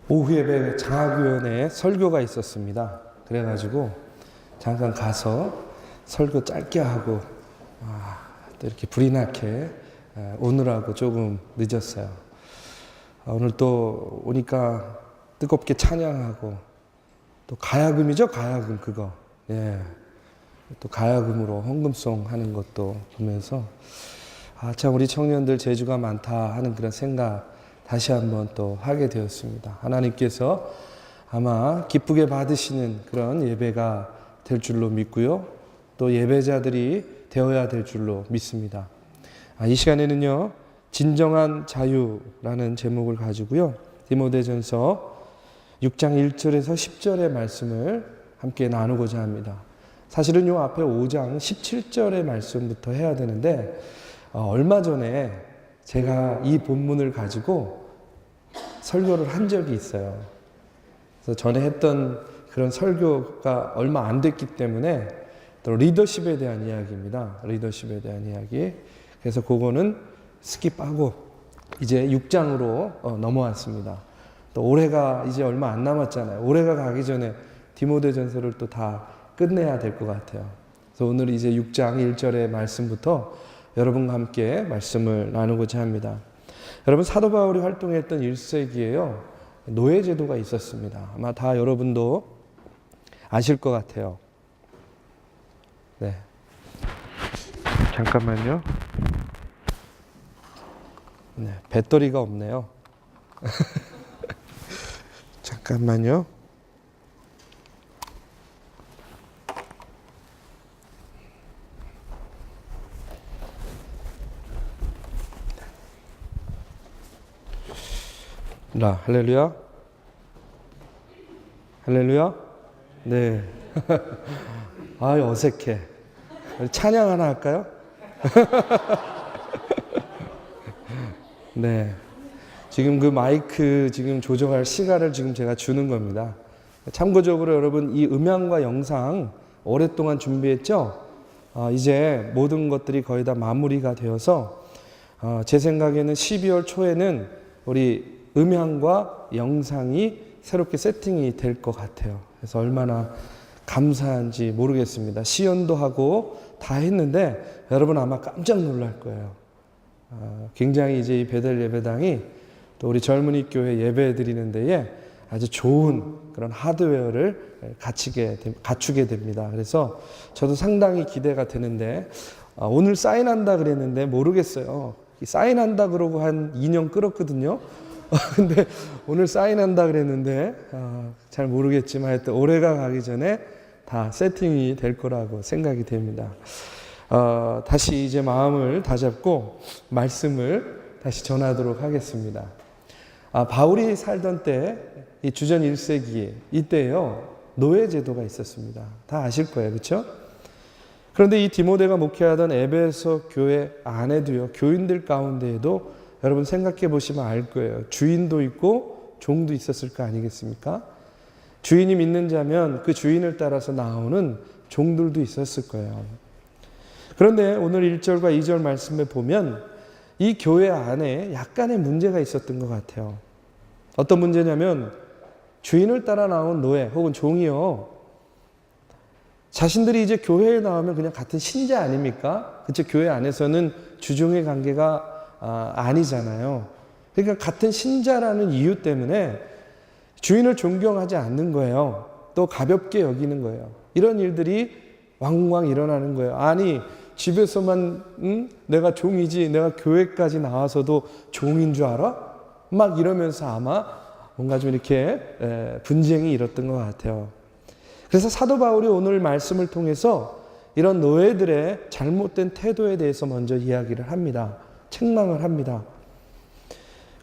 오후 예배 장학위원회 설교가 있었습니다. 그래가지고 잠깐 가서 설교 짧게 하고 또 이렇게 불이 나게 오느라고 조금 늦었어요. 오늘 또 오니까 뜨겁게 찬양하고 또 가야금이죠, 가야금 그거. 예. 또 가야금으로 헌금송 하는 것도 보면서 참 우리 청년들 재주가 많다 하는 그런 생각 다시 한번 또 하게 되었습니다. 하나님께서 아마 기쁘게 받으시는 그런 예배가 될 줄로 믿고요. 또 예배자들이 되어야 될 줄로 믿습니다. 이 시간에는요, 진정한 자유라는 제목을 가지고요, 디모데전서 6장 1절에서 10절의 말씀을 함께 나누고자 합니다. 사실은 요 앞에 5장 17절의 말씀부터 해야 되는데 얼마 전에 제가 이 본문을 가지고 설교를 한 적이 있어요. 그래서 전에 했던 그런 설교가 얼마 안 됐기 때문에 또 리더십에 대한 이야기입니다. 리더십에 대한 이야기. 그래서 그거는 스킵하고 이제 6장으로 넘어왔습니다. 또 올해가 이제 얼마 안 남았잖아요. 올해가 가기 전에 디모데전서를 또 다 끝내야 될 것 같아요. 그래서 오늘 이제 6장 1절의 말씀부터 여러분과 함께 말씀을 나누고자 합니다. 여러분, 사도 바울이 활동했던 1세기에요. 노예제도가 있었습니다. 아마 다 여러분도 아실 것 같아요. 네. 잠깐만요. 네, 배터리가 없네요. 잠깐만요. 할렐루야. 할렐루야. 네. 어색해. 찬양 하나 할까요? 네. 지금 그 마이크 지금 조정할 시간을 지금 제가 주는 겁니다. 참고적으로 여러분, 이 음향과 영상 오랫동안 준비했죠? 이제 모든 것들이 거의 다 마무리가 되어서 제 생각에는 12월 초에는 우리 음향과 영상이 새롭게 세팅이 될 것 같아요. 그래서 얼마나 감사한지 모르겠습니다. 시연도 하고 다 했는데 여러분 아마 깜짝 놀랄 거예요. 굉장히 이제 이 베델 예배당이 또 우리 젊은이 교회 예배 드리는 데에 아주 좋은 그런 하드웨어를 갖추게 됩니다. 그래서 저도 상당히 기대가 되는데 오늘 사인한다 그랬는데 모르겠어요. 사인한다 그러고 한 2년 끌었거든요. 근데 오늘 사인한다 그랬는데 잘 모르겠지만 하여튼 올해가 가기 전에 다 세팅이 될 거라고 생각이 됩니다. 다시 이제 마음을 다잡고 말씀을 다시 전하도록 하겠습니다. 바울이 살던 때, 이 주전 1세기 이때요, 노예제도가 있었습니다. 다 아실 거예요, 그렇죠? 그런데 이 디모데가 목회하던 에베소 교회 안에도요, 교인들 가운데에도 여러분 생각해 보시면 알 거예요. 주인도 있고 종도 있었을 거 아니겠습니까? 주인이 믿는 자면 그 주인을 따라서 나오는 종들도 있었을 거예요. 그런데 오늘 1절과 2절 말씀에 보면 이 교회 안에 약간의 문제가 있었던 것 같아요. 어떤 문제냐면 주인을 따라 나온 노예 혹은 종이요, 자신들이 이제 교회에 나오면 그냥 같은 신자 아닙니까? 그쵸? 교회 안에서는 주종의 관계가 아니잖아요. 그러니까 같은 신자라는 이유 때문에 주인을 존경하지 않는 거예요. 또 가볍게 여기는 거예요. 이런 일들이 왕왕 일어나는 거예요. 아니, 집에서만 내가 종이지 내가 교회까지 나와서도 종인 줄 알아? 막 이러면서 아마 뭔가 좀 이렇게 분쟁이 일었던 것 같아요. 그래서 사도 바울이 오늘 말씀을 통해서 이런 노예들의 잘못된 태도에 대해서 먼저 이야기를 합니다. 책망을 합니다.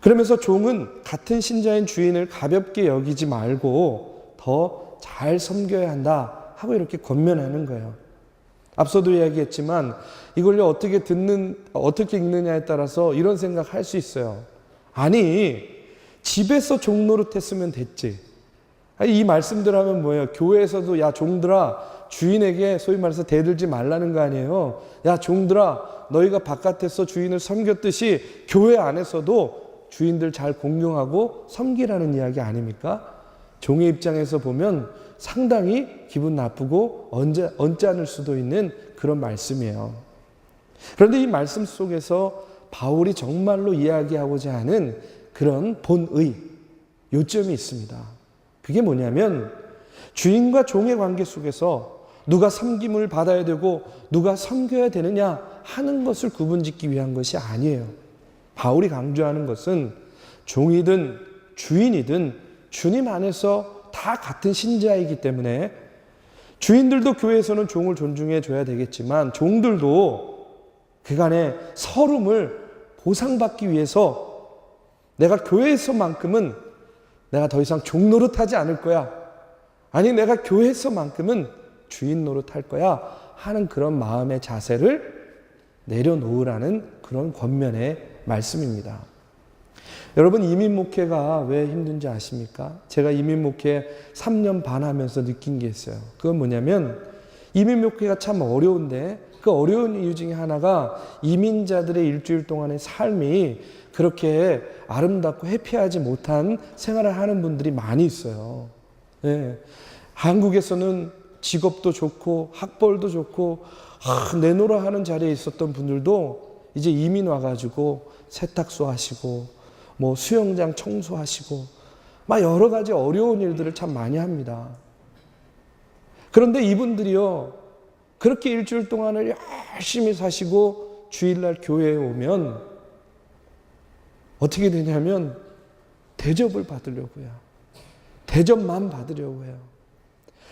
그러면서 종은 같은 신자인 주인을 가볍게 여기지 말고 더 잘 섬겨야 한다 하고 이렇게 권면하는 거예요. 앞서도 이야기했지만 이걸요, 어떻게 읽느냐에 따라서 이런 생각할 수 있어요. 아니, 집에서 종 노릇했으면 됐지. 이 말씀들 하면 뭐예요? 교회에서도 야 종들아, 주인에게 소위 말해서 대들지 말라는 거 아니에요. 야 종들아, 너희가 바깥에서 주인을 섬겼듯이 교회 안에서도 주인들 잘 공경하고 섬기라는 이야기 아닙니까? 종의 입장에서 보면 상당히 기분 나쁘고 언짢을 수도 있는 그런 말씀이에요. 그런데 이 말씀 속에서 바울이 정말로 이야기하고자 하는 그런 본의, 요점이 있습니다. 그게 뭐냐면 주인과 종의 관계 속에서 누가 섬김을 받아야 되고 누가 섬겨야 되느냐 하는 것을 구분짓기 위한 것이 아니에요. 바울이 강조하는 것은 종이든 주인이든 주님 안에서 다 같은 신자이기 때문에 주인들도 교회에서는 종을 존중해 줘야 되겠지만 종들도 그간의 서름을 보상받기 위해서 내가 교회에서만큼은 내가 더 이상 종 노릇하지 않을 거야. 아니 내가 교회에서만큼은 주인 노릇할 거야 하는 그런 마음의 자세를 내려놓으라는 그런 권면의 말씀입니다. 여러분 이민 목회가 왜 힘든지 아십니까? 제가 이민 목회 3년 반 하면서 느낀 게 있어요. 그건 뭐냐면 이민 목회가 참 어려운데 그 어려운 이유 중에 하나가 이민자들의 일주일 동안의 삶이 그렇게 아름답고 해피하지 못한 생활을 하는 분들이 많이 있어요. 네. 한국에서는 직업도 좋고 학벌도 좋고 내노라 하는 자리에 있었던 분들도 이제 이민 와가지고 세탁소 하시고 뭐 수영장 청소하시고 막 여러 가지 어려운 일들을 참 많이 합니다. 그런데 이분들이요 그렇게 일주일 동안을 열심히 사시고 주일날 교회에 오면 어떻게 되냐면 대접을 받으려고 해요. 대접만 받으려고 해요.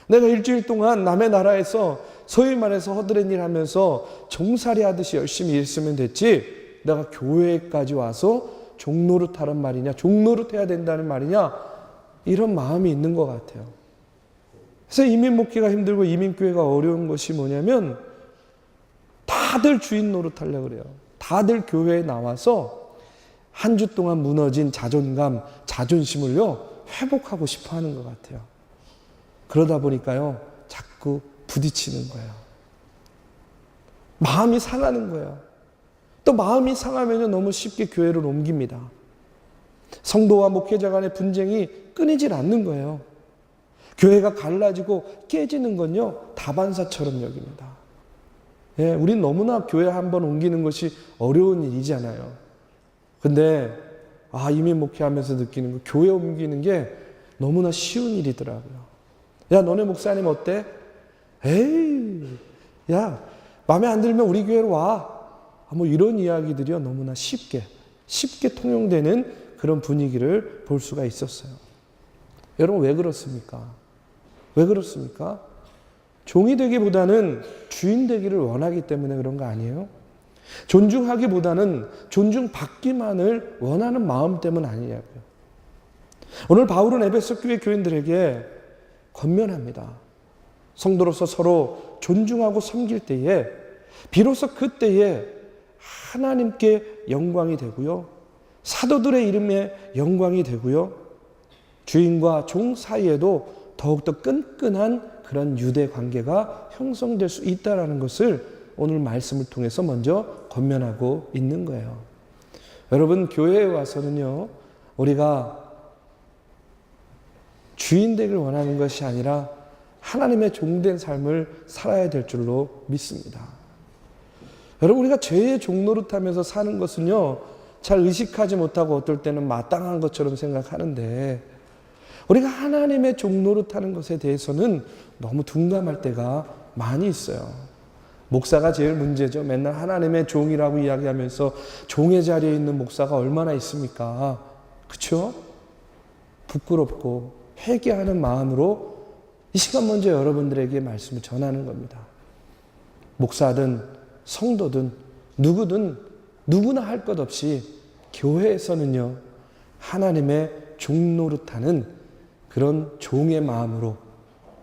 내가 일주일 동안 남의 나라에서 소위 말해서 허드렛 일 하면서 종살이 하듯이 열심히 일했으면 됐지 내가 교회까지 와서 종노릇하란 말이냐 종노릇해야 된다는 말이냐 이런 마음이 있는 것 같아요. 그래서 이민 목회가 힘들고 이민교회가 어려운 것이 뭐냐면 다들 주인 노릇하려고 그래요. 다들 교회에 나와서 한 주 동안 무너진 자존감, 자존심을요 회복하고 싶어 하는 것 같아요. 그러다 보니까요 자꾸 부딪히는 거예요. 마음이 상하는 거예요. 또 마음이 상하면 너무 쉽게 교회를 옮깁니다. 성도와 목회자 간의 분쟁이 끊이질 않는 거예요. 교회가 갈라지고 깨지는 건요 다반사처럼 여깁니다. 예, 우린 너무나 교회 한번 옮기는 것이 어려운 일이잖아요. 근데 이민 목회하면서 느끼는 거 교회 옮기는 게 너무나 쉬운 일이더라고요. 야 너네 목사님 어때? 에이 야 마음에 안 들면 우리 교회로 와. 뭐 이런 이야기들이요 너무나 쉽게 통용되는 그런 분위기를 볼 수가 있었어요. 여러분 왜 그렇습니까? 왜 그렇습니까? 종이 되기보다는 주인 되기를 원하기 때문에 그런 거 아니에요? 존중하기보다는 존중받기만을 원하는 마음 때문 아니냐고요. 오늘 바울은 에베소 교회 교인들에게 권면합니다. 성도로서 서로 존중하고 섬길 때에 비로소 그때에 하나님께 영광이 되고요. 사도들의 이름에 영광이 되고요. 주인과 종 사이에도 더욱더 끈끈한 그런 유대 관계가 형성될 수 있다는 것을 오늘 말씀을 통해서 먼저 권면하고 있는 거예요. 여러분 교회에 와서는요. 우리가 주인 되길 원하는 것이 아니라 하나님의 종된 삶을 살아야 될 줄로 믿습니다. 여러분 우리가 죄의 종노릇하면서 사는 것은요. 잘 의식하지 못하고 어떨 때는 마땅한 것처럼 생각하는데 우리가 하나님의 종노릇하는 것에 대해서는 너무 둔감할 때가 많이 있어요. 목사가 제일 문제죠. 맨날 하나님의 종이라고 이야기하면서 종의 자리에 있는 목사가 얼마나 있습니까? 그렇죠? 부끄럽고 회개하는 마음으로 이 시간 먼저 여러분들에게 말씀을 전하는 겁니다. 목사든 성도든 누구든 누구나 할 것 없이 교회에서는요. 하나님의 종노릇하는 그런 종의 마음으로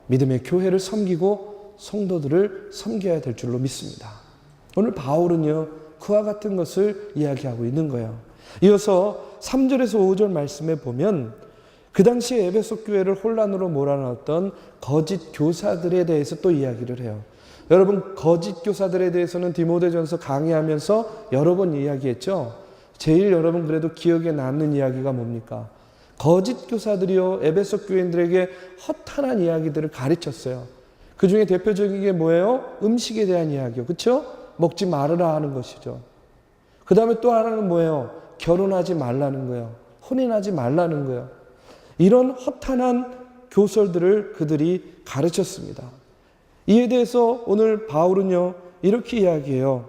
믿음의 교회를 섬기고 성도들을 섬겨야 될 줄로 믿습니다. 오늘 바울은요. 그와 같은 것을 이야기하고 있는 거예요. 이어서 3절에서 5절 말씀에 보면 그 당시에 에베소 교회를 혼란으로 몰아넣었던 거짓 교사들에 대해서 또 이야기를 해요. 여러분 거짓 교사들에 대해서는 디모데전서 강의하면서 여러 번 이야기했죠. 제일 여러분 그래도 기억에 남는 이야기가 뭡니까? 거짓 교사들이요, 에베소 교인들에게 허탄한 이야기들을 가르쳤어요. 그 중에 대표적인 게 뭐예요? 음식에 대한 이야기요. 그렇죠? 먹지 말으라 하는 것이죠. 그 다음에 또 하나는 뭐예요? 결혼하지 말라는 거예요. 혼인하지 말라는 거예요. 이런 허탄한 교설들을 그들이 가르쳤습니다. 이에 대해서 오늘 바울은요, 이렇게 이야기해요.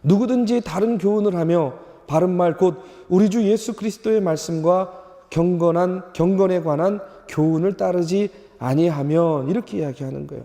누구든지 다른 교훈을 하며 바른 말 곧 우리 주 예수 그리스도의 말씀과 경건에 관한 교훈을 따르지 아니하면, 이렇게 이야기하는 거예요.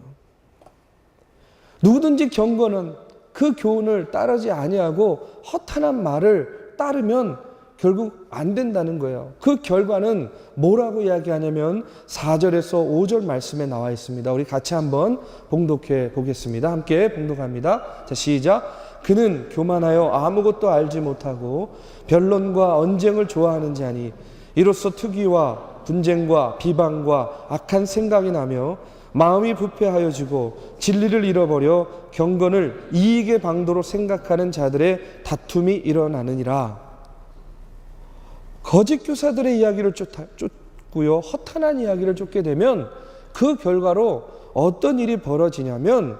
누구든지 경건은 그 교훈을 따르지 아니하고 허탄한 말을 따르면 결국 안 된다는 거예요. 그 결과는 뭐라고 이야기하냐면 4절에서 5절 말씀에 나와 있습니다. 우리 같이 한번 봉독해 보겠습니다. 함께 봉독합니다. 자, 시작. 그는 교만하여 아무것도 알지 못하고 변론과 언쟁을 좋아하는 자니 이로써 투기와 분쟁과 비방과 악한 생각이 나며 마음이 부패하여지고 진리를 잃어버려 경건을 이익의 방도로 생각하는 자들의 다툼이 일어나느니라. 거짓 교사들의 이야기를 쫓고요, 허탄한 이야기를 쫓게 되면 그 결과로 어떤 일이 벌어지냐면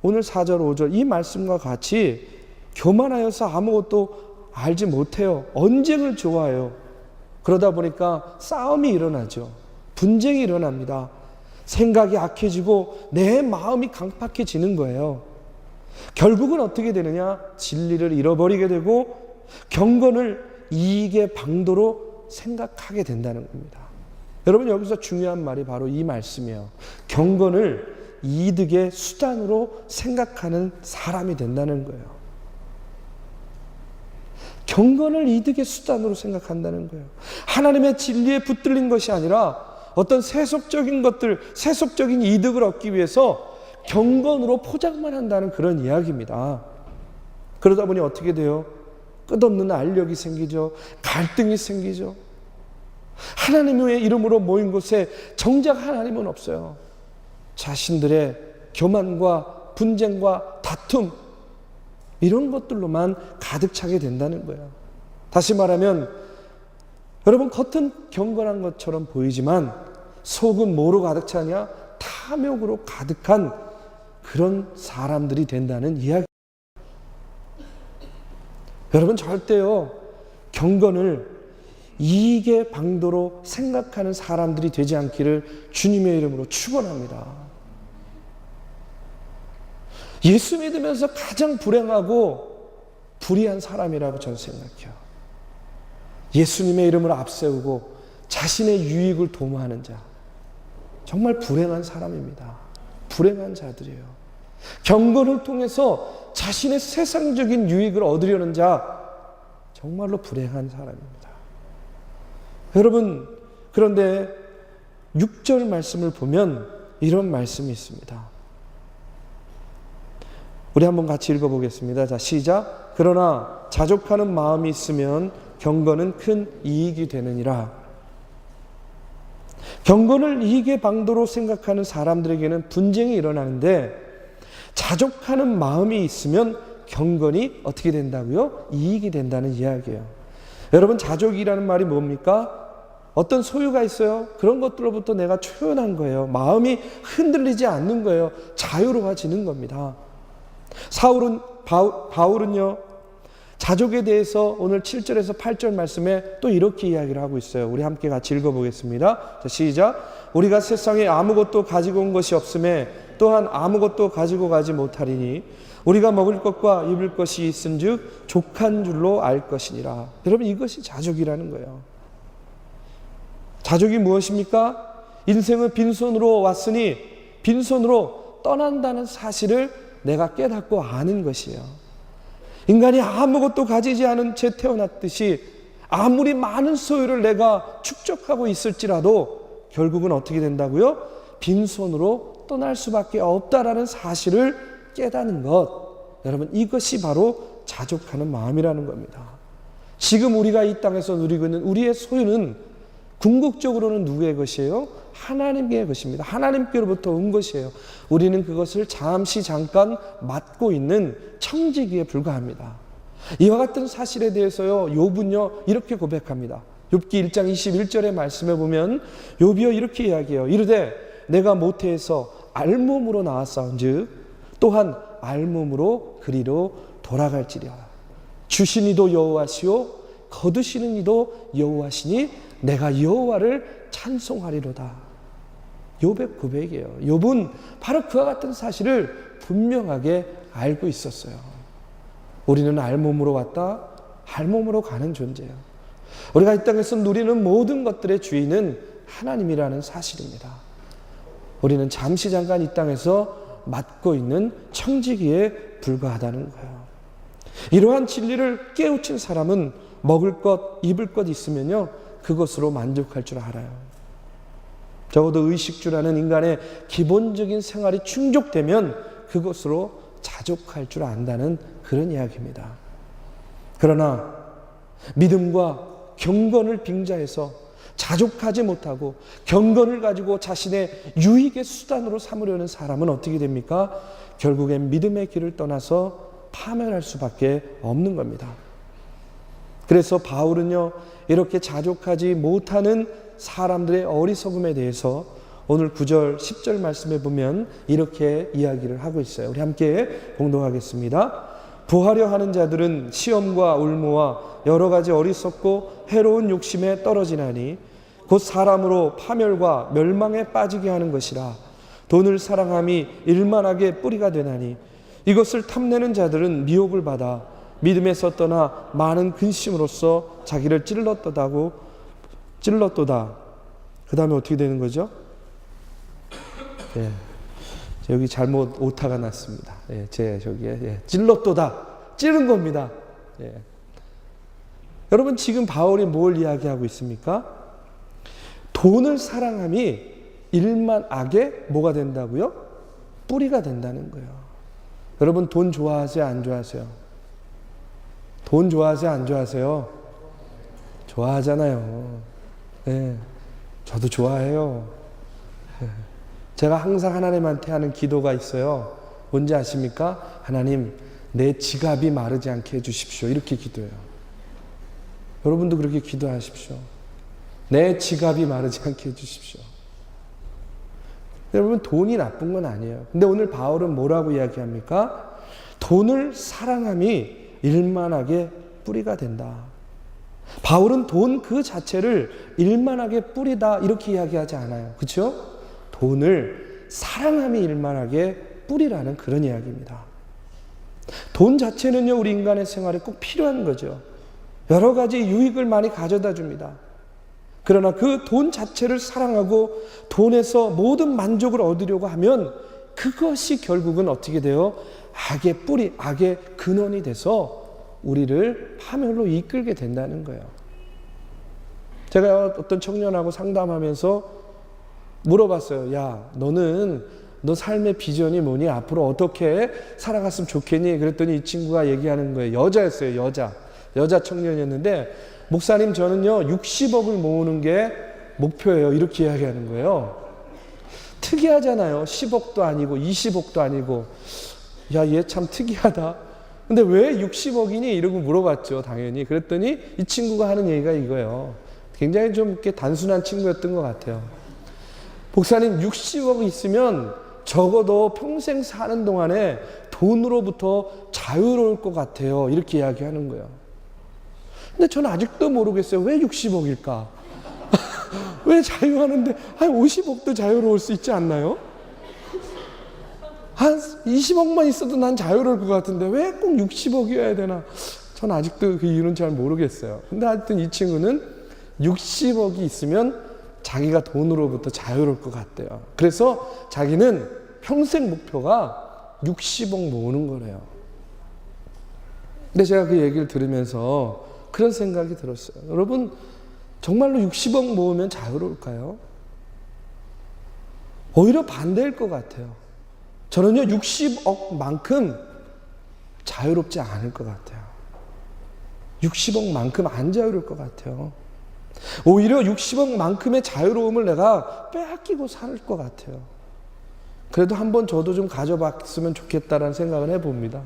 오늘 4절 5절 이 말씀과 같이 교만하여서 아무것도 알지 못해요. 언쟁을 좋아해요. 그러다 보니까 싸움이 일어나죠. 분쟁이 일어납니다. 생각이 악해지고 내 마음이 강팍해지는 거예요. 결국은 어떻게 되느냐? 진리를 잃어버리게 되고 경건을 이익의 방도로 생각하게 된다는 겁니다. 여러분, 여기서 중요한 말이 바로 이 말씀이에요. 경건을 이득의 수단으로 생각하는 사람이 된다는 거예요. 경건을 이득의 수단으로 생각한다는 거예요. 하나님의 진리에 붙들린 것이 아니라 어떤 세속적인 것들, 세속적인 이득을 얻기 위해서 경건으로 포장만 한다는 그런 이야기입니다. 그러다 보니 어떻게 돼요? 끝없는 알력이 생기죠. 갈등이 생기죠. 하나님의 이름으로 모인 곳에 정작 하나님은 없어요. 자신들의 교만과 분쟁과 다툼, 이런 것들로만 가득 차게 된다는 거예요. 다시 말하면 여러분, 겉은 경건한 것처럼 보이지만 속은 뭐로 가득 차냐? 탐욕으로 가득한 그런 사람들이 된다는 이야기. 여러분, 절대요 경건을 이익의 방도로 생각하는 사람들이 되지 않기를 주님의 이름으로 축원합니다. 예수 믿으면서 가장 불행하고 불의한 사람이라고 저는 생각해요. 예수님의 이름을 앞세우고 자신의 유익을 도모하는 자, 정말 불행한 사람입니다. 불행한 자들이에요. 경건을 통해서 자신의 세상적인 유익을 얻으려는 자, 정말로 불행한 사람입니다. 여러분, 그런데 6절 말씀을 보면 이런 말씀이 있습니다. 우리 한번 같이 읽어보겠습니다. 자, 시작. 그러나 자족하는 마음이 있으면 경건은 큰 이익이 되느니라. 경건을 이익의 방도로 생각하는 사람들에게는 분쟁이 일어나는데 자족하는 마음이 있으면 경건이 어떻게 된다고요? 이익이 된다는 이야기예요. 여러분, 자족이라는 말이 뭡니까? 어떤 소유가 있어요. 그런 것들로부터 내가 초연한 거예요. 마음이 흔들리지 않는 거예요. 자유로워지는 겁니다. 바울은요, 자족에 대해서 오늘 7절에서 8절 말씀에 또 이렇게 이야기를 하고 있어요. 우리 함께 같이 읽어보겠습니다. 자, 시작. 우리가 세상에 아무것도 가지고 온 것이 없음에 또한 아무것도 가지고 가지 못하리니 우리가 먹을 것과 입을 것이 있은즉 족한 줄로 알 것이니라. 여러분, 이것이 자족이라는 거예요. 자족이 무엇입니까? 인생은 빈손으로 왔으니 빈손으로 떠난다는 사실을 내가 깨닫고 아는 것이에요. 인간이 아무것도 가지지 않은 채 태어났듯이 아무리 많은 소유를 내가 축적하고 있을지라도 결국은 어떻게 된다고요? 빈손으로 떠날 수밖에 없다라는 사실을 깨닫는 것. 여러분, 이것이 바로 자족하는 마음이라는 겁니다. 지금 우리가 이 땅에서 누리고 있는 우리의 소유는 궁극적으로는 누구의 것이에요? 하나님의 것입니다. 하나님께로부터 온 것이에요. 우리는 그것을 잠깐 맡고 있는 청지기에 불과합니다. 이와 같은 사실에 대해서요, 욥은요 이렇게 고백합니다. 욥기 1장 21절의 말씀에 보면 욥이요 이렇게 이야기해요. 이르되 내가 모태에서 알몸으로 나왔사온즉 또한 알몸으로 그리로 돌아갈지리라. 주신 이도 여호와시요 거두시는 이도 여호와시니 내가 여호와를 찬송하리로다. 욥의 고백이에요. 욥은 바로 그와 같은 사실을 분명하게 알고 있었어요. 우리는 알몸으로 왔다, 알몸으로 가는 존재예요. 우리가 이 땅에서 누리는 모든 것들의 주인은 하나님이라는 사실입니다. 우리는 잠시 잠깐 이 땅에서 맡고 있는 청지기에 불과하다는 거예요. 이러한 진리를 깨우친 사람은 먹을 것, 입을 것 있으면요 그것으로 만족할 줄 알아요. 적어도 의식주라는 인간의 기본적인 생활이 충족되면 그것으로 자족할 줄 안다는 그런 이야기입니다. 그러나 믿음과 경건을 빙자해서 자족하지 못하고 경건을 가지고 자신의 유익의 수단으로 삼으려는 사람은 어떻게 됩니까? 결국엔 믿음의 길을 떠나서 파멸할 수밖에 없는 겁니다. 그래서 바울은요 이렇게 자족하지 못하는 사람들의 어리석음에 대해서 오늘 9절 10절 말씀에 보면 이렇게 이야기를 하고 있어요. 우리 함께 봉독하겠습니다. 부하려 하는 자들은 시험과 울무와 여러 가지 어리석고 해로운 욕심에 떨어지나니 곧 사람으로 파멸과 멸망에 빠지게 하는 것이라. 돈을 사랑함이 일만하게 뿌리가 되나니 이것을 탐내는 자들은 미혹을 받아 믿음에서 떠나 많은 근심으로써 자기를 찔렀도다. 그 다음에 어떻게 되는 거죠? 예. 여기 잘못 오타가 났습니다. 예, 저기에 찔렀도다. 찌른 겁니다. 예. 여러분 지금 바울이 뭘 이야기하고 있습니까? 돈을 사랑함이 일만 악의 뭐가 된다고요? 뿌리가 된다는 거예요. 여러분 돈 좋아하세요? 안 좋아하세요? 돈 좋아하세요? 안 좋아하세요? 좋아하잖아요. 네, 저도 좋아해요. 네. 제가 항상 하나님한테 하는 기도가 있어요. 뭔지 아십니까? 하나님, 내 지갑이 마르지 않게 해주십시오. 이렇게 기도해요. 여러분도 그렇게 기도하십시오. 내 지갑이 마르지 않게 해주십시오. 여러분 돈이 나쁜 건 아니에요. 근데 오늘 바울은 뭐라고 이야기합니까? 돈을 사랑함이 일만하게 뿌리가 된다. 바울은 돈 그 자체를 일만하게 뿌리다 이렇게 이야기하지 않아요. 그렇죠? 돈을 사랑함이 일만하게 뿌리라는 그런 이야기입니다. 돈 자체는요 우리 인간의 생활에 꼭 필요한 거죠. 여러 가지 유익을 많이 가져다 줍니다. 그러나 그 돈 자체를 사랑하고 돈에서 모든 만족을 얻으려고 하면 그것이 결국은 어떻게 돼요? 악의 뿌리, 악의 근원이 돼서 우리를 파멸로 이끌게 된다는 거예요. 제가 어떤 청년하고 상담하면서 물어봤어요. 야, 너 삶의 비전이 뭐니? 앞으로 어떻게 살아갔으면 좋겠니? 그랬더니 이 친구가 얘기하는 거예요. 여자였어요. 여자 청년이었는데 목사님 저는요 60억을 모으는 게 목표예요. 이렇게 이야기하는 거예요. 특이하잖아요. 10억도 아니고 20억도 아니고 야, 얘 참 특이하다. 근데 왜 60억이니? 이러고 물어봤죠. 당연히. 그랬더니 이 친구가 하는 얘기가 이거예요. 굉장히 좀 이렇게 단순한 친구였던 것 같아요. 목사님 60억 있으면 적어도 평생 사는 동안에 돈으로부터 자유로울 것 같아요. 이렇게 이야기하는 거예요. 근데 저는 아직도 모르겠어요. 왜 60억일까? 왜 자유하는데 한 50억도 자유로울 수 있지 않나요? 한 20억만 있어도 난 자유로울 것 같은데 왜 꼭 60억이어야 되나? 저는 아직도 그 이유는 잘 모르겠어요. 근데 하여튼 이 친구는 60억이 있으면 자기가 돈으로부터 자유로울 것 같대요. 그래서 자기는 평생 목표가 60억 모으는 거래요. 근데 제가 그 얘기를 들으면서 그런 생각이 들었어요. 여러분 정말로 60억 모으면 자유로울까요? 오히려 반대일 것 같아요. 저는요 60억만큼 자유롭지 않을 것 같아요. 60억만큼 안 자유로울 것 같아요. 오히려 60억만큼의 자유로움을 내가 빼앗기고 살 것 같아요. 그래도 한번 저도 좀 가져봤으면 좋겠다라는 생각을 해봅니다.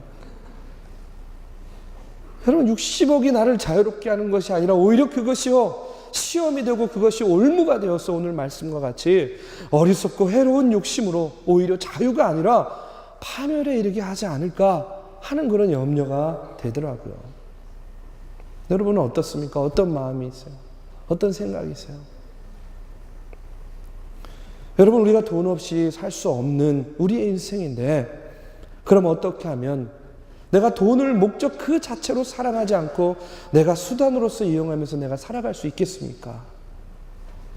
여러분 60억이 나를 자유롭게 하는 것이 아니라 오히려 그것이요 시험이 되고 그것이 올무가 되어서 오늘 말씀과 같이 어리석고 해로운 욕심으로 오히려 자유가 아니라 파멸에 이르게 하지 않을까 하는 그런 염려가 되더라고요. 여러분은 어떻습니까? 어떤 마음이세요? 어떤 생각이세요? 여러분 우리가 돈 없이 살 수 없는 우리의 인생인데 그럼 어떻게 하면 내가 돈을 목적 그 자체로 사랑하지 않고 내가 수단으로서 이용하면서 내가 살아갈 수 있겠습니까?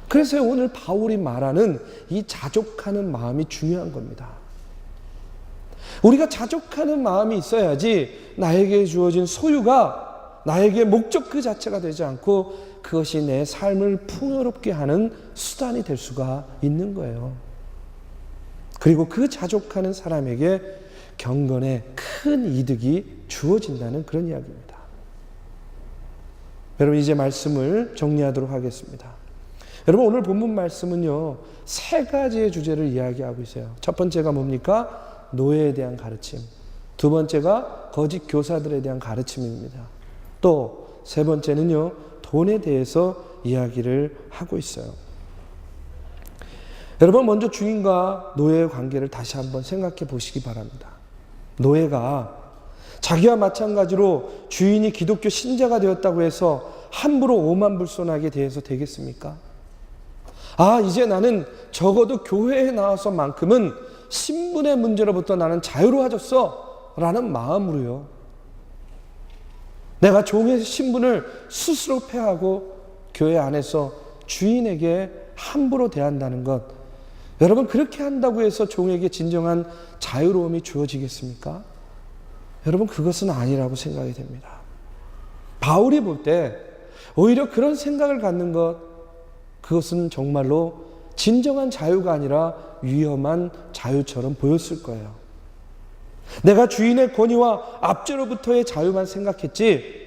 그래서 오늘 바울이 말하는 이 자족하는 마음이 중요한 겁니다. 우리가 자족하는 마음이 있어야지 나에게 주어진 소유가 나에게 목적 그 자체가 되지 않고 그것이 내 삶을 풍요롭게 하는 수단이 될 수가 있는 거예요. 그리고 그 자족하는 사람에게 경건에 큰 이득이 주어진다는 그런 이야기입니다. 여러분 이제 말씀을 정리하도록 하겠습니다. 여러분 오늘 본문 말씀은요 3가지의 주제를 이야기하고 있어요. 첫 번째가 뭡니까? 노예에 대한 가르침. 두 번째가 거짓 교사들에 대한 가르침입니다. 또 세 번째는요 돈에 대해서 이야기를 하고 있어요. 여러분 먼저 주인과 노예의 관계를 다시 한번 생각해 보시기 바랍니다. 노예가 자기와 마찬가지로 주인이 기독교 신자가 되었다고 해서 함부로 오만불손하게 대해서 되겠습니까? 아 이제 나는 적어도 교회에 나와서만큼은 신분의 문제로부터 나는 자유로워졌어 라는 마음으로요 내가 종의 신분을 스스로 폐하고 교회 안에서 주인에게 함부로 대한다는 것 여러분 그렇게 한다고 해서 종에게 진정한 자유로움이 주어지겠습니까? 여러분 그것은 아니라고 생각이 됩니다. 바울이 볼 때 오히려 그런 생각을 갖는 것 그것은 정말로 진정한 자유가 아니라 위험한 자유처럼 보였을 거예요. 내가 주인의 권위와 압제로부터의 자유만 생각했지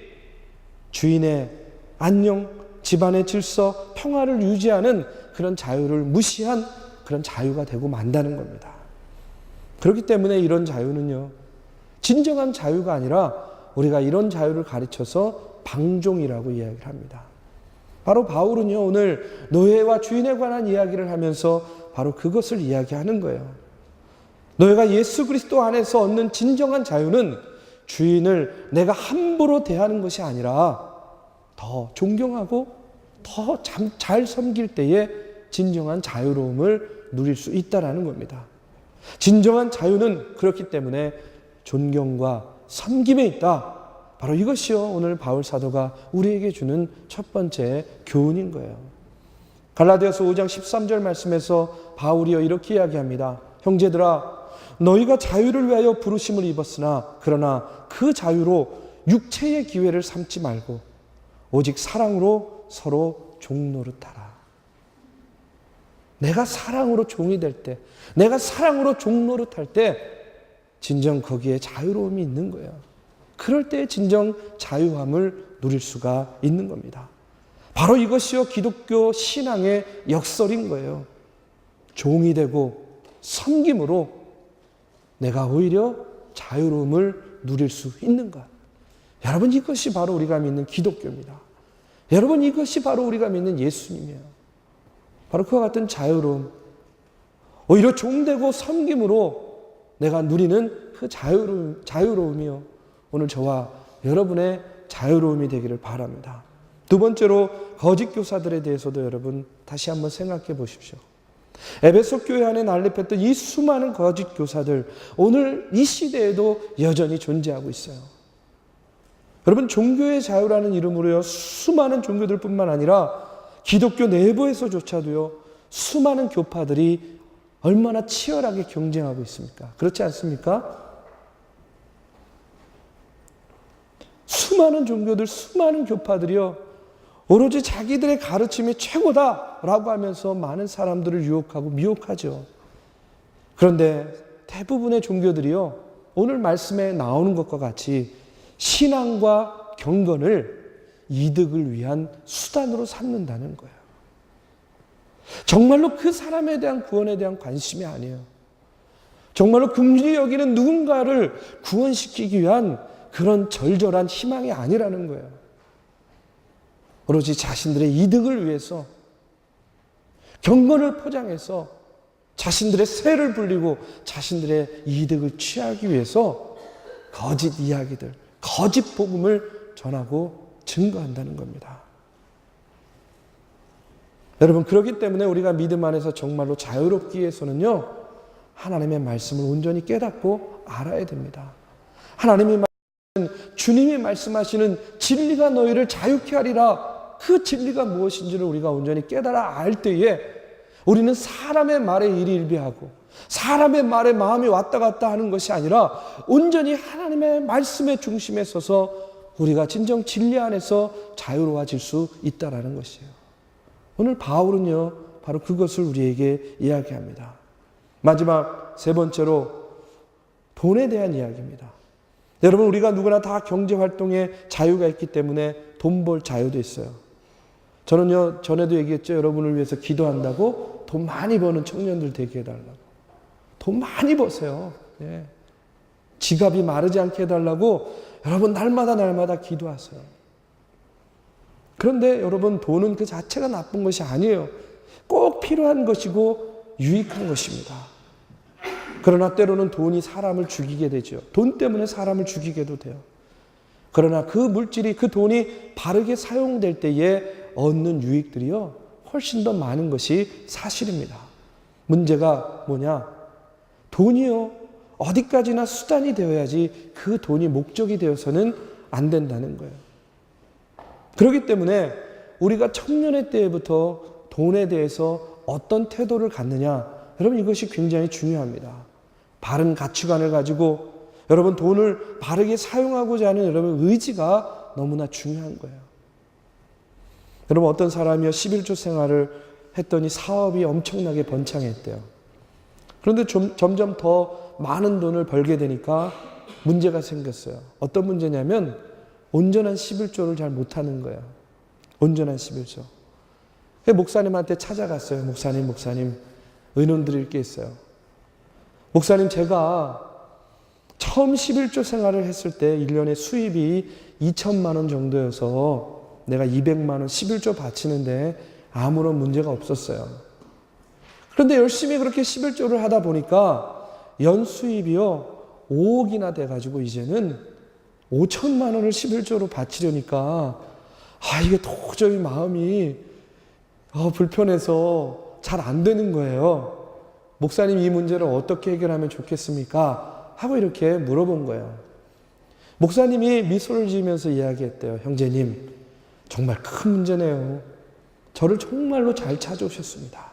주인의 안녕, 집안의 질서, 평화를 유지하는 그런 자유를 무시한 그런 자유가 되고 만다는 겁니다. 그렇기 때문에 이런 자유는요 진정한 자유가 아니라 우리가 이런 자유를 가르쳐서 방종이라고 이야기를 합니다. 바로 바울은요 오늘 노예와 주인에 관한 이야기를 하면서 바로 그것을 이야기하는 거예요. 너희가 예수 그리스도 안에서 얻는 진정한 자유는 주인을 내가 함부로 대하는 것이 아니라 더 존경하고 더 잘 섬길 때에 진정한 자유로움을 누릴 수 있다라는 겁니다. 진정한 자유는 그렇기 때문에 존경과 섬김에 있다. 바로 이것이요 오늘 바울 사도가 우리에게 주는 첫 번째 교훈인 거예요. 갈라디아서 5장 13절 말씀에서 바울이요 이렇게 이야기합니다. 형제들아 너희가 자유를 위하여 부르심을 입었으나 그러나 그 자유로 육체의 기회를 삼지 말고 오직 사랑으로 서로 종노릇하라. 내가 사랑으로 종이 될 때 내가 사랑으로 종노릇할 때 진정 거기에 자유로움이 있는 거예요. 그럴 때 진정 자유함을 누릴 수가 있는 겁니다. 바로 이것이요 기독교 신앙의 역설인 거예요. 종이 되고 섬김으로 내가 오히려 자유로움을 누릴 수 있는 것. 여러분 이것이 바로 우리가 믿는 기독교입니다. 여러분 이것이 바로 우리가 믿는 예수님이에요. 바로 그와 같은 자유로움. 오히려 종되고 섬김으로 내가 누리는 그 자유로움이요. 오늘 저와 여러분의 자유로움이 되기를 바랍니다. 두 번째로 거짓 교사들에 대해서도 여러분 다시 한번 생각해 보십시오. 에베소 교회 안에 난립했던 이 수많은 거짓 교사들 오늘 이 시대에도 여전히 존재하고 있어요. 여러분 종교의 자유라는 이름으로요 수많은 종교들뿐만 아니라 기독교 내부에서조차도요 수많은 교파들이 얼마나 치열하게 경쟁하고 있습니까? 그렇지 않습니까? 수많은 종교들, 수많은 교파들이요 오로지 자기들의 가르침이 최고다라고 하면서 많은 사람들을 유혹하고 미혹하죠. 그런데 대부분의 종교들이요 오늘 말씀에 나오는 것과 같이 신앙과 경건을 이득을 위한 수단으로 삼는다는 거예요. 정말로 그 사람에 대한 구원에 대한 관심이 아니에요. 정말로 긍휼히 여기는 누군가를 구원시키기 위한 그런 절절한 희망이 아니라는 거예요. 오로지 자신들의 이득을 위해서 경건을 포장해서 자신들의 세를 불리고 자신들의 이득을 취하기 위해서 거짓 이야기들, 거짓 복음을 전하고 증거한다는 겁니다. 여러분, 그렇기 때문에 우리가 믿음 안에서 정말로 자유롭기 위해서는요, 하나님의 말씀을 온전히 깨닫고 알아야 됩니다. 하나님이 주님이 말씀하시는 진리가 너희를 자유케 하리라, 그 진리가 무엇인지를 우리가 온전히 깨달아 알 때에 우리는 사람의 말에 일희일비하고 사람의 말에 마음이 왔다 갔다 하는 것이 아니라 온전히 하나님의 말씀의 중심에 서서 우리가 진정 진리 안에서 자유로워질 수 있다는 것이에요. 오늘 바울은요, 바로 그것을 우리에게 이야기합니다. 마지막 세 번째로 돈에 대한 이야기입니다. 여러분, 우리가 누구나 다 경제활동에 자유가 있기 때문에 돈 벌 자유도 있어요. 저는요, 전에도 얘기했죠. 여러분을 위해서 기도한다고 돈 많이 버는 청년들 되게 해달라고. 돈 많이 버세요. 예. 지갑이 마르지 않게 해달라고 여러분 날마다 기도하세요. 그런데 여러분, 돈은 그 자체가 나쁜 것이 아니에요. 꼭 필요한 것이고 유익한 것입니다. 그러나 때로는 돈이 사람을 죽이게 되죠. 돈 때문에 사람을 죽이게도 돼요. 그러나 그 물질이, 그 돈이 바르게 사용될 때에 얻는 유익들이요, 훨씬 더 많은 것이 사실입니다. 문제가 뭐냐? 돈이요, 어디까지나 수단이 되어야지 그 돈이 목적이 되어서는 안 된다는 거예요. 그렇기 때문에 우리가 청년의 때부터 돈에 대해서 어떤 태도를 갖느냐, 여러분, 이것이 굉장히 중요합니다. 바른 가치관을 가지고 여러분 돈을 바르게 사용하고자 하는 여러분 의지가 너무나 중요한 거예요. 여러분, 어떤 사람이요 11조 생활을 했더니 사업이 엄청나게 번창했대요. 그런데 점점 더 많은 돈을 벌게 되니까 문제가 생겼어요. 어떤 문제냐면 온전한 11조를 잘 못하는 거예요. 온전한 11조. 목사님한테 찾아갔어요. 목사님, 의논 드릴 게 있어요. 목사님, 제가 처음 11조 생활을 했을 때 1년에 수입이 2천만 원 정도여서 내가 200만 원 11조 바치는데 아무런 문제가 없었어요. 그런데 열심히 그렇게 11조를 하다 보니까 연수입이요 5억이나 돼가지고 이제는 5천만 원을 11조로 바치려니까 이게 도저히 마음이 불편해서 잘 안 되는 거예요. 목사님, 이 문제를 어떻게 해결하면 좋겠습니까? 하고 이렇게 물어본 거예요. 목사님이 미소를 지으면서 이야기했대요. 형제님, 정말 큰 문제네요. 저를 정말로 잘 찾아오셨습니다.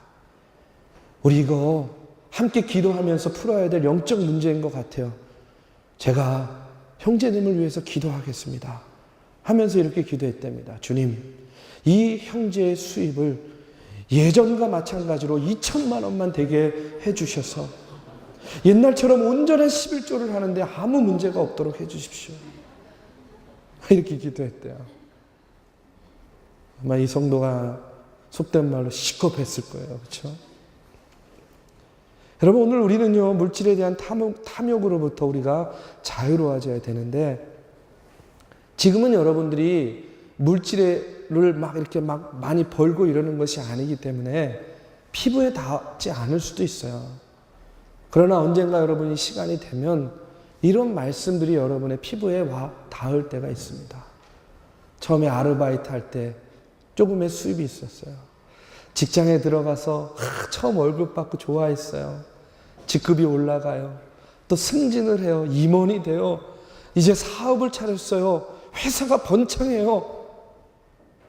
우리 이거 함께 기도하면서 풀어야 될 영적 문제인 것 같아요. 제가 형제님을 위해서 기도하겠습니다. 하면서 이렇게 기도했답니다. 주님, 이 형제의 수입을 예전과 마찬가지로 2천만 원만 되게 해주셔서 옛날처럼 온전한 11조를 하는데 아무 문제가 없도록 해주십시오. 이렇게 기도했대요. 아마 이 성도가 속된 말로 시겁했을 거예요. 그렇죠? 여러분, 오늘 우리는요, 물질에 대한 탐욕으로부터 우리가 자유로워져야 되는데, 지금은 여러분들이 물질을 이렇게 많이 벌고 이러는 것이 아니기 때문에 피부에 닿지 않을 수도 있어요. 그러나 언젠가 여러분이 시간이 되면 이런 말씀들이 여러분의 피부에 닿을 때가 있습니다. 처음에 아르바이트 할 때 조금의 수입이 있었어요. 직장에 들어가서 처음 월급 받고 좋아했어요. 직급이 올라가요. 또 승진을 해요. 임원이 돼요. 이제 사업을 차렸어요. 회사가 번창해요.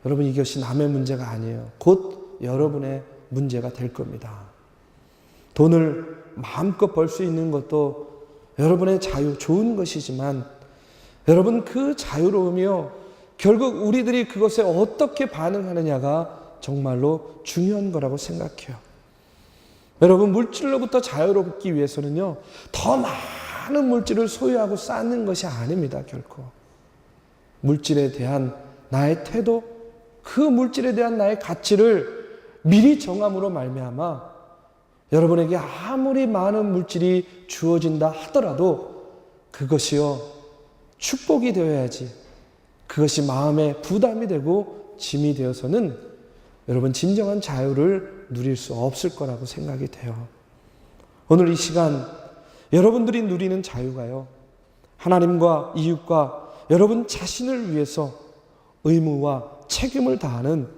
여러분, 이것이 남의 문제가 아니에요. 곧 여러분의 문제가 될 겁니다. 돈을 마음껏 벌 수 있는 것도 여러분의 자유, 좋은 것이지만 여러분, 그 자유로움이요, 결국 우리들이 그것에 어떻게 반응하느냐가 정말로 중요한 거라고 생각해요. 여러분, 물질로부터 자유롭기 위해서는요, 더 많은 물질을 소유하고 쌓는 것이 아닙니다. 결코. 물질에 대한 나의 태도, 그 물질에 대한 나의 가치를 미리 정함으로 말미암아 여러분에게 아무리 많은 물질이 주어진다 하더라도 그것이요, 축복이 되어야지 그것이 마음의 부담이 되고 짐이 되어서는 여러분 진정한 자유를 누릴 수 없을 거라고 생각이 돼요. 오늘 이 시간 여러분들이 누리는 자유가요, 하나님과 이웃과 여러분 자신을 위해서 의무와 책임을 다하는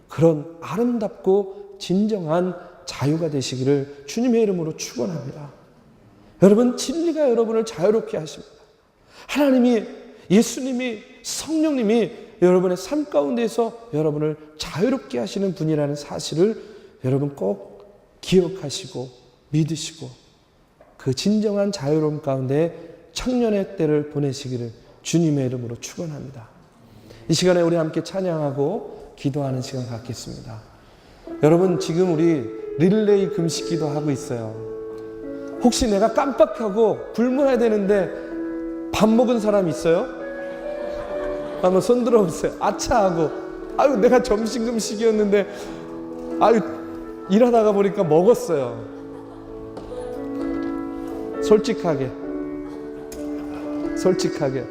그런 아름답고 진정한 자유가 되시기를 주님의 이름으로 축원합니다. 여러분, 진리가 여러분을 자유롭게 하십니다. 하나님이, 예수님이, 성령님이 여러분의 삶 가운데서 여러분을 자유롭게 하시는 분이라는 사실을 여러분 꼭 기억하시고 믿으시고 그 진정한 자유로움 가운데 청년의 때를 보내시기를 주님의 이름으로 축원합니다. 이 시간에 우리 함께 찬양하고 기도하는 시간 갖겠습니다. 여러분, 지금 우리 릴레이 금식기도 하고 있어요. 혹시 내가 깜빡하고 굶어야 되는데 밥 먹은 사람 있어요? 한번 손 들어보세요. 아차 하고, 아유 내가 점심 금식이었는데 아유 일하다가 보니까 먹었어요. 솔직하게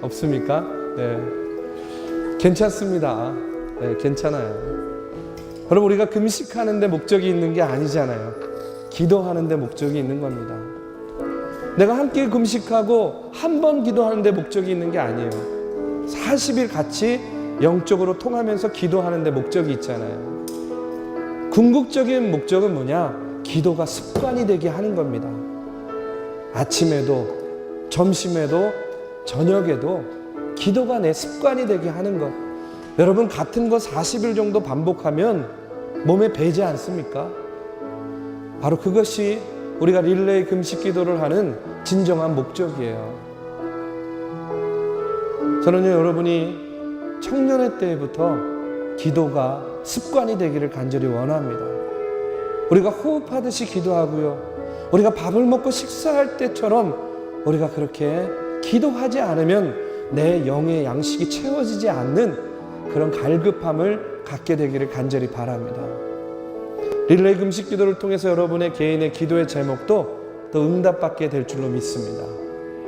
없습니까? 네. 괜찮습니다. 네, 괜찮아요. 여러분, 우리가 금식하는데 목적이 있는 게 아니잖아요. 기도하는데 목적이 있는 겁니다. 내가 함께 금식하고 한 번 기도하는데 목적이 있는 게 아니에요. 40일 같이 영적으로 통하면서 기도하는데 목적이 있잖아요. 궁극적인 목적은 뭐냐? 기도가 습관이 되게 하는 겁니다. 아침에도 점심에도 저녁에도 기도가 내 습관이 되게 하는 것. 여러분, 같은 거 40일 정도 반복하면 몸에 배지 않습니까? 바로 그것이 우리가 릴레이 금식 기도를 하는 진정한 목적이에요. 저는요, 여러분이 청년의 때부터 기도가 습관이 되기를 간절히 원합니다. 우리가 호흡하듯이 기도하고요, 우리가 밥을 먹고 식사할 때처럼 우리가 그렇게 기도하지 않으면 내 영의 양식이 채워지지 않는 그런 갈급함을 갖게 되기를 간절히 바랍니다. 릴레이 금식 기도를 통해서 여러분의 개인의 기도의 제목도 또 응답받게 될 줄로 믿습니다.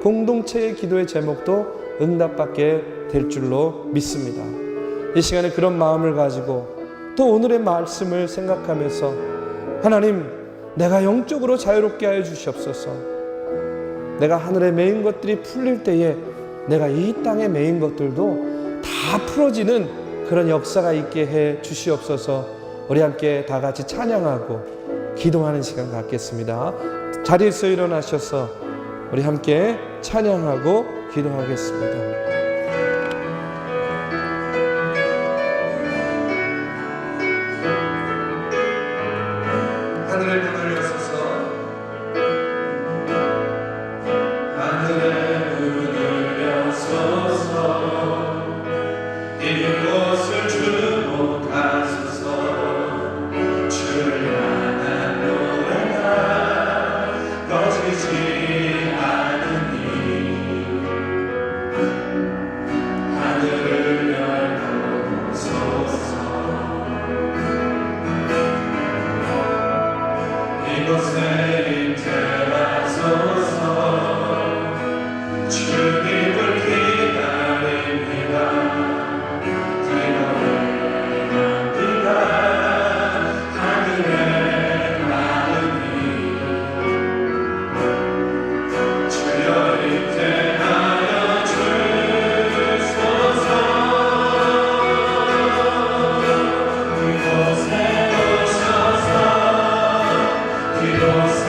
공동체의 기도의 제목도 응답받게 될 줄로 믿습니다. 이 시간에 그런 마음을 가지고 또 오늘의 말씀을 생각하면서 하나님, 내가 영적으로 자유롭게 하여 주시옵소서. 내가 하늘에 매인 것들이 풀릴 때에 내가 이 땅에 매인 것들도 다 풀어지는 그런 역사가 있게 해 주시옵소서. 우리 함께 다 같이 찬양하고 기도하는 시간 갖겠습니다. 자리에서 일어나셔서 우리 함께 찬양하고 기도하겠습니다. 하늘의 문을 여소서, 하늘의 문을 여소서, 이곳을 주목하소서. 주를 향한 노래가 꺼지지 않으니 하늘을 열어소서. 이곳에 임재하소서. 주님을 기다립니다. 기도를 합니다. 하늘에 나으니 주여 임재하여 주소서. 이곳에 오셔서 이곳에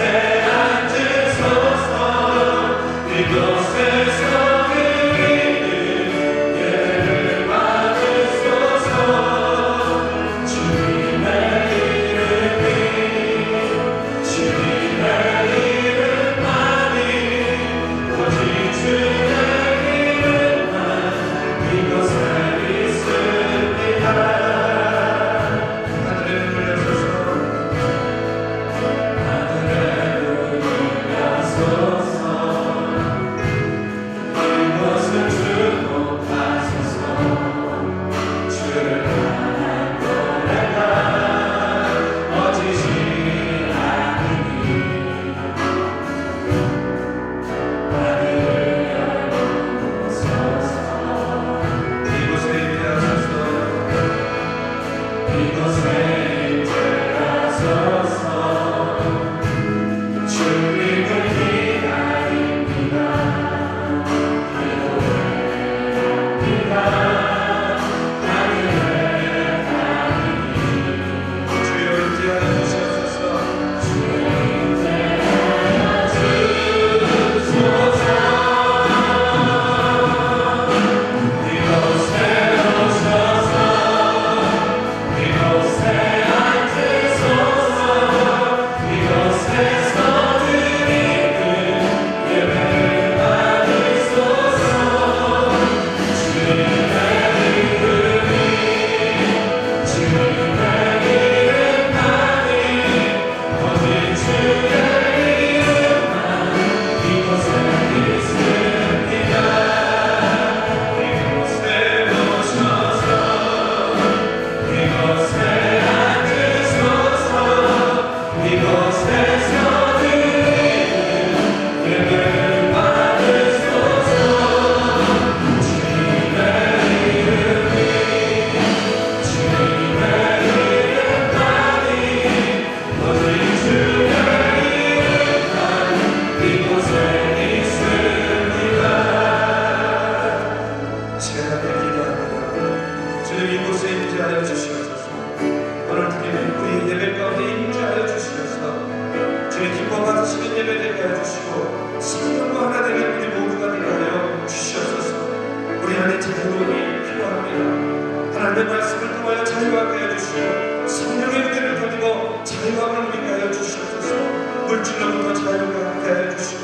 물질로부터 자유가 하게 하여 주시고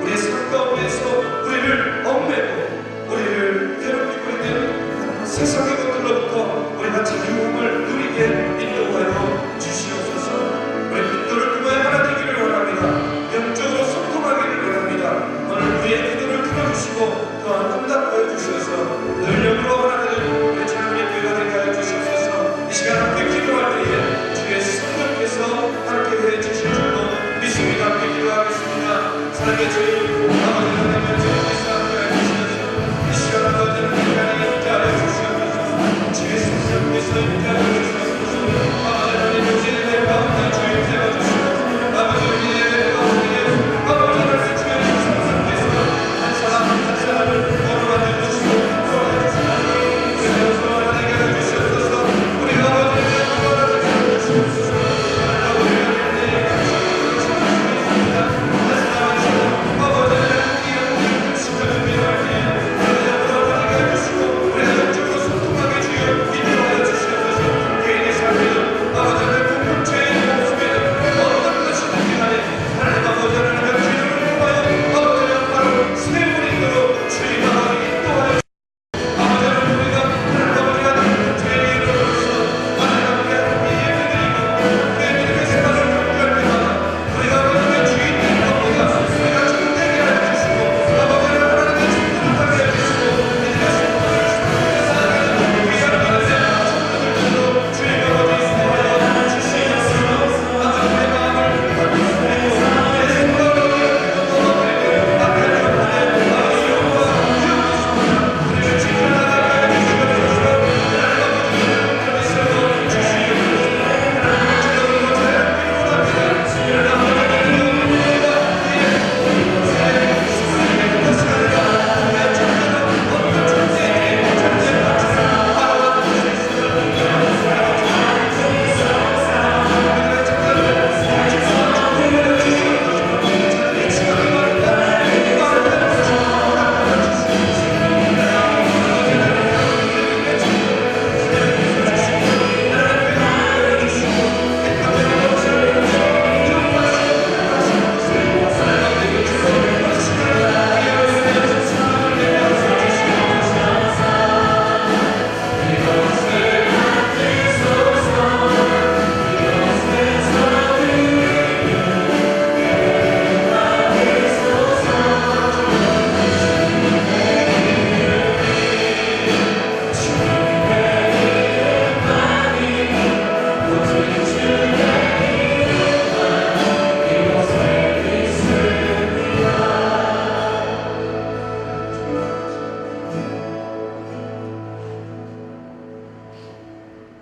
우리의 삶 가운데서 우리를 얽매고 우리를 괴롭히고 있는 세상의 것들로부터 우리가 자유함을 누리게 인도하여 주시옵소서. 우리 기도를 통하여 하나 되기를 원합니다. 영적으로 소통하기를 원합니다. 오늘 우리의 기도를 들어주시고 또한 응답하여 주셔서 늘 영으로 하나 되는 우리 주님의 교회가 되게 하여 주시옵소서. 이 시간 함께 기도할 때에 주의 성령께서 함께 해 주실 줄로 믿습니다. 함께 기도하겠습니다. 사랑의 주님, 아버지 하나님의 주님께서 함께 해 주시옵소서. 이 시간 아버지는 하나님 함께 하여 주시옵소서. 주의 성령께서 함께 하여 주시옵소서. 아버지 하나님 우리의 가운데 주님 세워주시옵소서. 아버지 우리의 가운데 아버지 하나님 주의 성령께서 한 사람 한 사람을 걸어가 주시고 도와주시고 그래서 하나님께 해 주시옵소서. 우리 아버지를 도와주시옵소서.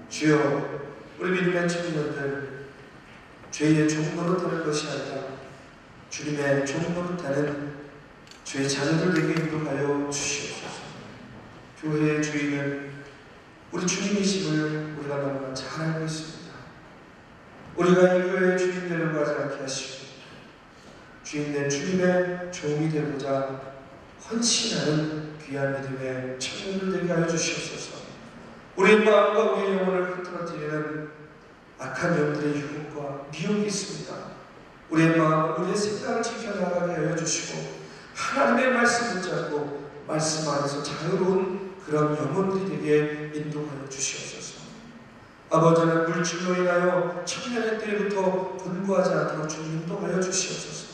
주여, 우리 믿음의 청년들 죄의 종로로 되는 것이 아니라 주님의 종로로 되는 주의 자녀들 되게 인도하여 주시옵소서. 교회의 주인은 우리 주님이심을 우리가 너무나 잘 알고 있습니다. 우리가 이 교회의 주인 되려고 하지 않게 하시고 주인된 주님의 종이 되고자 헌신하는 귀한 믿음의 청년들 되게 하여 주시옵소서. 우리의 마음과 우리의 영혼을 흐트러뜨리는 악한 영들의 유혹과 미혹이 있습니다. 우리의 마음, 우리의 생각을 지켜나가게 하여 주시고 하나님의 말씀을 붙잡고 말씀 안에서 자유로운 그런 영혼들이 되게 인도하여 주시옵소서. 아버지는 물질로 인하여 청년의 때부터 분구하지 않도록 주님 인도하여 주시옵소서.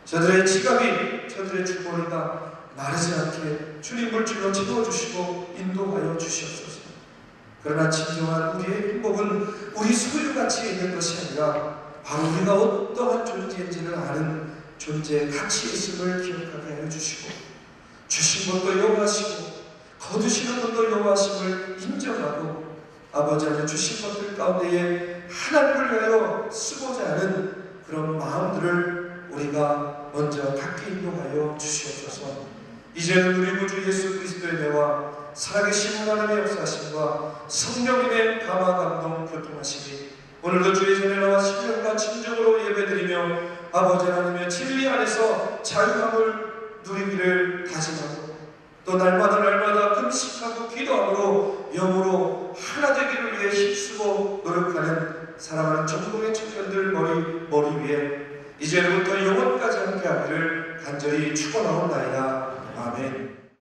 저들의 지갑이, 저들의 주머니가 마르지 않게 주님 물질로 채워주시고 인도하여 주시옵소서. 그러나 진정한 우리의 행복은 우리 소유가치에 있는 것이 아니라 바로 우리가 어떠한 존재인지를 아는 존재의 가치에 있음을 기억하게 하여 주시고 주신 것도 여호와시고 거두시는 것도 여호와심을 인정하고 아버지 안에 주신 것들 가운데에 하나님을 위하여 쓰고자 하는 그런 마음들을 우리가 먼저 갖게 인도하여 주시옵소서. 이제는 우리 구주 예수 그리스도의 은혜와 살아계신 하나님의 역사하심과 성령님의 감화 감동 교통하심이 오늘도 주의 전에 나와 신령과 진정으로 예배드리며 아버지 하나님의 진리 안에서 자유함을 누리기를 다짐하고 또 날마다 금식하고 기도함으로 영으로 하나 되기를 위해 힘쓰고 노력하는 사랑하는 전국의 청년들 머리 위에 이 이제부터 영원까지 함께하기를 간절히 축원하옵나이다. 아멘.